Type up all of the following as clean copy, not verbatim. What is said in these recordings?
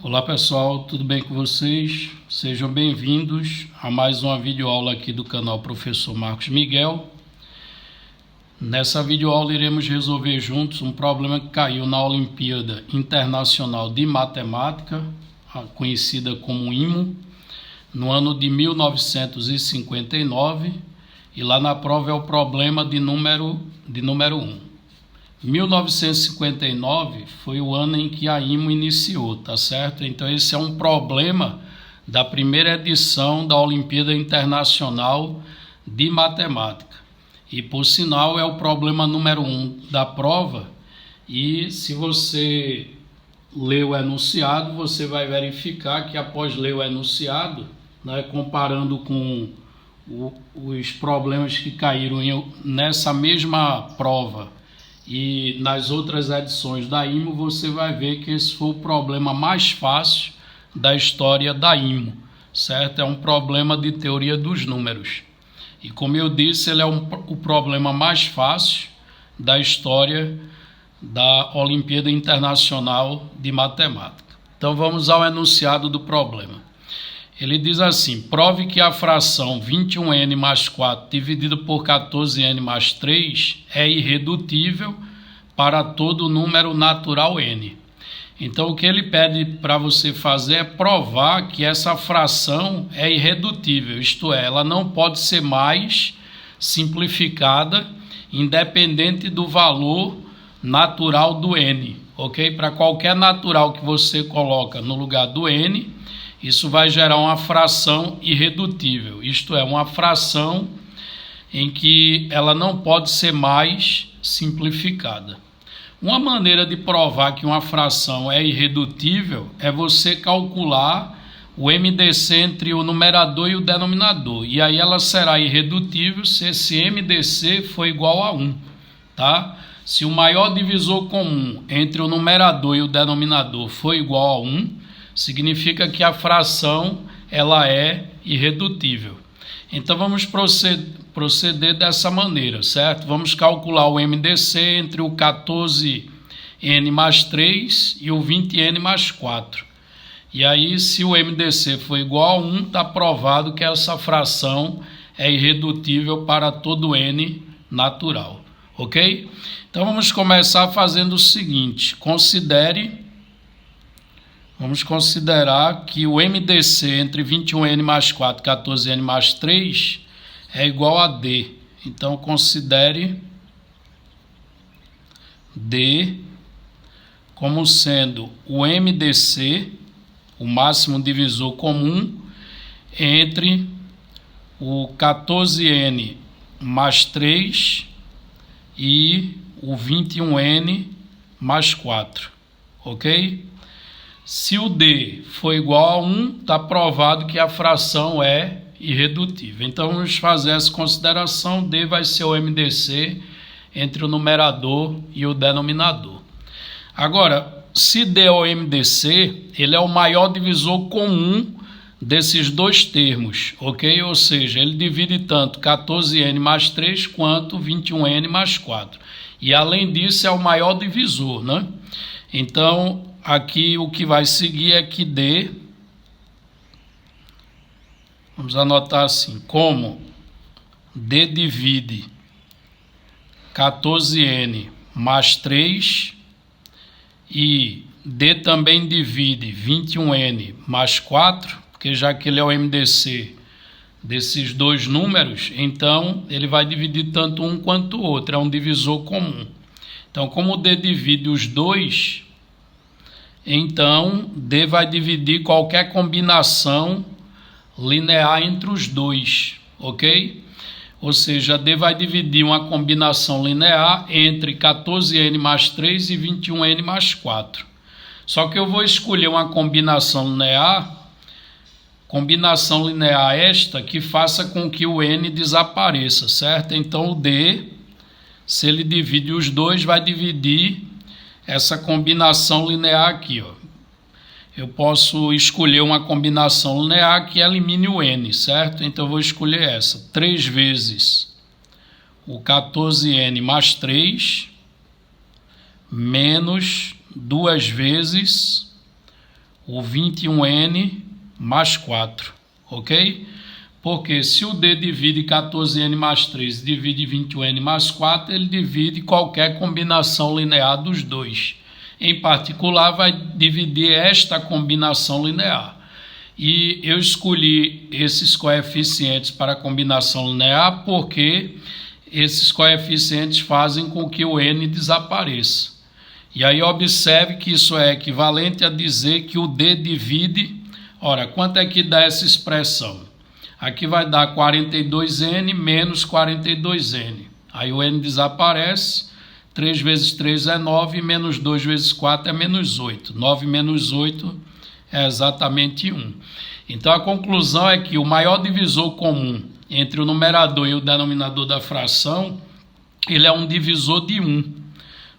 Olá pessoal, tudo bem com vocês? Sejam bem-vindos a mais uma videoaula aqui do canal Professor Marcos Miguel. Nessa videoaula iremos resolver juntos um problema que caiu na Olimpíada Internacional de Matemática, conhecida como IMO, no ano de 1959, e lá na prova é o problema de número 1. 1959 foi o ano em que a IMO iniciou, tá certo? Então esse é um problema da primeira edição da Olimpíada Internacional de Matemática. E por sinal é o problema número 1 da prova. E se você ler o enunciado, você vai verificar que após ler o enunciado, né, comparando com os problemas que caíram nessa mesma prova e nas outras edições da IMO, você vai ver que esse foi o problema mais fácil da história da IMO, certo? É um problema de teoria dos números. E como eu disse, ele é o problema mais fácil da história da Olimpíada Internacional de Matemática. Então vamos ao enunciado do problema. Ele diz assim: prove que a fração 21n mais 4 dividido por 14n mais 3 é irredutível para todo número natural n. Então o que ele pede para você fazer é provar que essa fração é irredutível, isto é, ela não pode ser mais simplificada independente do valor natural do n, ok? Para qualquer natural que você coloca no lugar do n, isso vai gerar uma fração irredutível, isto é, uma fração em que ela não pode ser mais simplificada. Uma maneira de provar que uma fração é irredutível é você calcular o MDC entre o numerador e o denominador, e aí ela será irredutível se esse MDC for igual a 1, tá? Se o maior divisor comum entre o numerador e o denominador for igual a 1, significa que a fração ela é irredutível. Então vamos proceder dessa maneira, certo? Vamos calcular o MDC entre o 14n mais 3 e o 20n mais 4. E aí, se o MDC for igual a 1, está provado que essa fração é irredutível para todo n natural, ok? Então vamos começar fazendo o seguinte: vamos considerar que o MDC entre 21n mais 4 e 14n mais 3 é igual a D. Então, considere D como sendo o MDC, o máximo divisor comum, entre o 14n mais 3 e o 21n mais 4, ok? Se o D for igual a 1, está provado que a fração é irredutível. Então, vamos fazer essa consideração. D vai ser o MDC entre o numerador e o denominador. Agora, se D é o MDC, ele é o maior divisor comum desses dois termos, ok? Ou seja, ele divide tanto 14n mais 3 quanto 21n mais 4. E, além disso, é o maior divisor, né? Então, aqui o que vai seguir é que D, vamos anotar assim, como D divide 14n mais 3 e D também divide 21n mais 4, porque já que ele é o MDC desses dois números, então ele vai dividir tanto um quanto o outro, é um divisor comum. Então, como D divide os dois, então D vai dividir qualquer combinação linear entre os dois, ok? Ou seja, D vai dividir uma combinação linear entre 14n mais 3 e 21n mais 4. Só que eu vou escolher uma combinação linear esta que faça com que o n desapareça, certo? Então o D, se ele divide os dois, vai dividir essa combinação linear aqui, ó. Eu posso escolher uma combinação linear que elimine o n, certo? Então eu vou escolher essa, 3 vezes o 14n mais 3 menos 2 vezes o 21n mais 4, ok? Porque se o D divide 14n mais 3 divide 21n mais 4, ele divide qualquer combinação linear dos dois. Em particular, vai dividir esta combinação linear. E eu escolhi esses coeficientes para a combinação linear porque esses coeficientes fazem com que o n desapareça. E aí observe que isso é equivalente a dizer que o D divide... Ora, quanto é que dá essa expressão? Aqui vai dar 42n menos 42n. Aí o n desaparece. 3 vezes 3 é 9, menos 2 vezes 4 é menos 8. 9 menos 8 é exatamente 1. Então a conclusão é que o maior divisor comum entre o numerador e o denominador da fração, ele é um divisor de 1.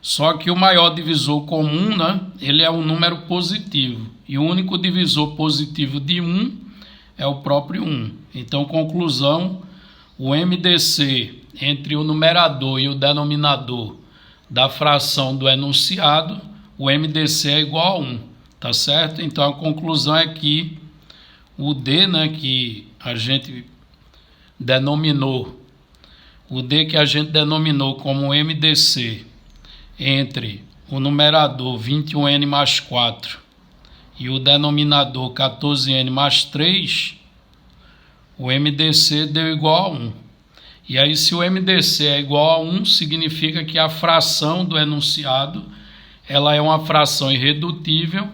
Só que o maior divisor comum, né, ele é um número positivo. E o único divisor positivo de 1 é o próprio 1. Então, conclusão, o MDC entre o numerador e o denominador da fração do enunciado, o MDC é igual a 1, tá certo? Então, a conclusão é que o D, né, que a gente denominou, como MDC entre o numerador 21n mais 4 e o denominador 14n mais 3, o MDC deu igual a 1. E aí, se o MDC é igual a 1, significa que a fração do enunciado ela é uma fração irredutível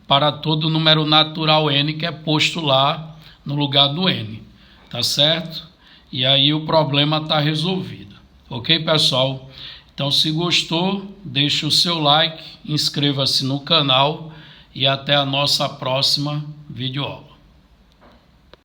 para todo número natural n que é posto lá no lugar do n. Tá certo? E aí o problema está resolvido. Ok, pessoal? Então, se gostou, deixe o seu like, inscreva-se no canal e até a nossa próxima videoaula.